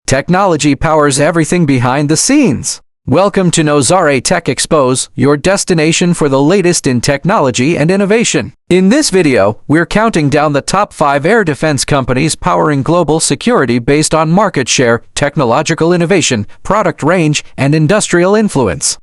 Technology powers everything behind the scenes. Welcome to Nozare Tech Expose, your destination for the latest in technology and innovation. In this video, we're counting down the top 5 air defense companies powering global security based on market share, technological innovation, product range, and industrial influence.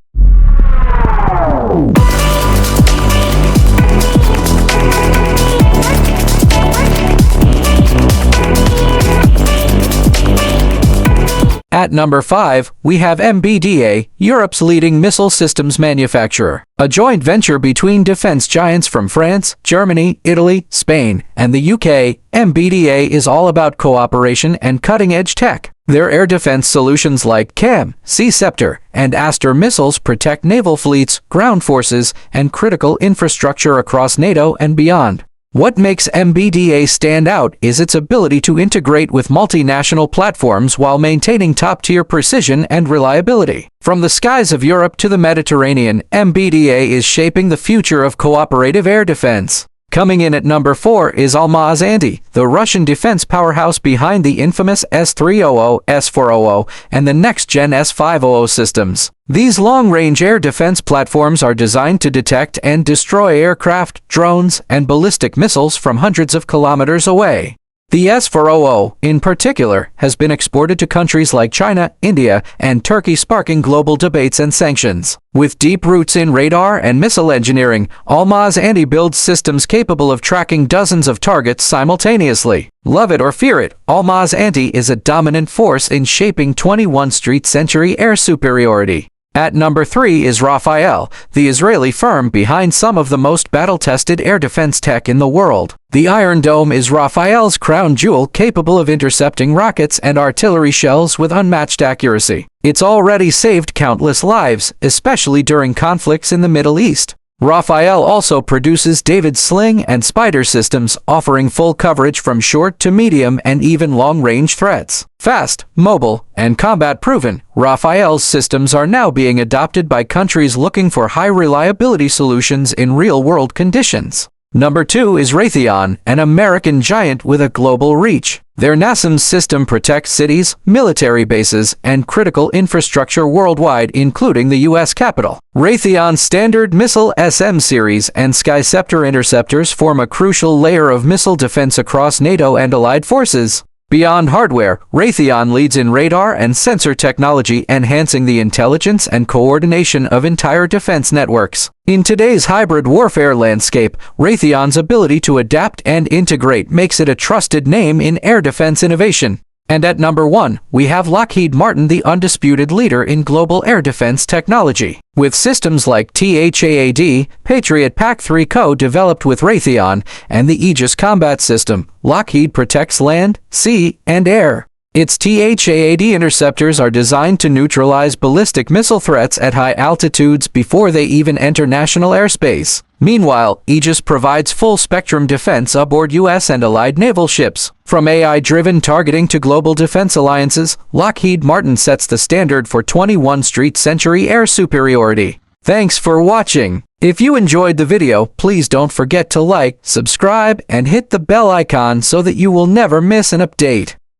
At number 5, we have MBDA, Europe's leading missile systems manufacturer. A joint venture between defense giants from France, Germany, Italy, Spain, and the UK, MBDA is all about cooperation and cutting-edge tech. Their air defense solutions like CAM, Sea Scepter, and Aster missiles protect naval fleets, ground forces, and critical infrastructure across NATO and beyond. What makes MBDA stand out is its ability to integrate with multinational platforms while maintaining top-tier precision and reliability. From the skies of Europe to the Mediterranean, MBDA is shaping the future of cooperative air defense. Coming in at number 4 is Almaz-Antey, the Russian defense powerhouse behind the infamous S-300, S-400, and the next-gen S-500 systems. These long-range air defense platforms are designed to detect and destroy aircraft, drones, and ballistic missiles from hundreds of kilometers away. The S-400, in particular, has been exported to countries like China, India, and Turkey, sparking global debates and sanctions. With deep roots in radar and missile engineering, Almaz-Antey builds systems capable of tracking dozens of targets simultaneously. Love it or fear it, Almaz-Antey is a dominant force in shaping 21st century air superiority. At number 3 is Rafael, the Israeli firm behind some of the most battle-tested air defense tech in the world. The Iron Dome is Rafael's crown jewel, capable of intercepting rockets and artillery shells with unmatched accuracy. It's already saved countless lives, especially during conflicts in the Middle East. Rafael also produces David's Sling and Spider systems, offering full coverage from short to medium and even long-range threats. Fast, mobile, and combat-proven, Rafael's systems are now being adopted by countries looking for high-reliability solutions in real-world conditions. Number 2 is Raytheon, an American giant with a global reach. Their NASAMS system protects cities, military bases, and critical infrastructure worldwide, including the U.S. Capitol. Raytheon's Standard Missile SM series and Sky Scepter interceptors form a crucial layer of missile defense across NATO and allied forces. Beyond hardware, Raytheon leads in radar and sensor technology, enhancing the intelligence and coordination of entire defense networks. In today's hybrid warfare landscape, Raytheon's ability to adapt and integrate makes it a trusted name in air defense innovation. And at number 1, we have Lockheed Martin, the undisputed leader in global air defense technology. With systems like THAAD, Patriot PAC-3 co-developed with Raytheon, and the Aegis combat system, Lockheed protects land, sea, and air. Its THAAD interceptors are designed to neutralize ballistic missile threats at high altitudes before they even enter national airspace. Meanwhile, Aegis provides full-spectrum defense aboard U.S. and allied naval ships. From AI-driven targeting to global defense alliances, Lockheed Martin sets the standard for 21st century air superiority. Thanks for watching. If you enjoyed the video, please don't forget to like, subscribe, and hit the bell icon so that you will never miss an update.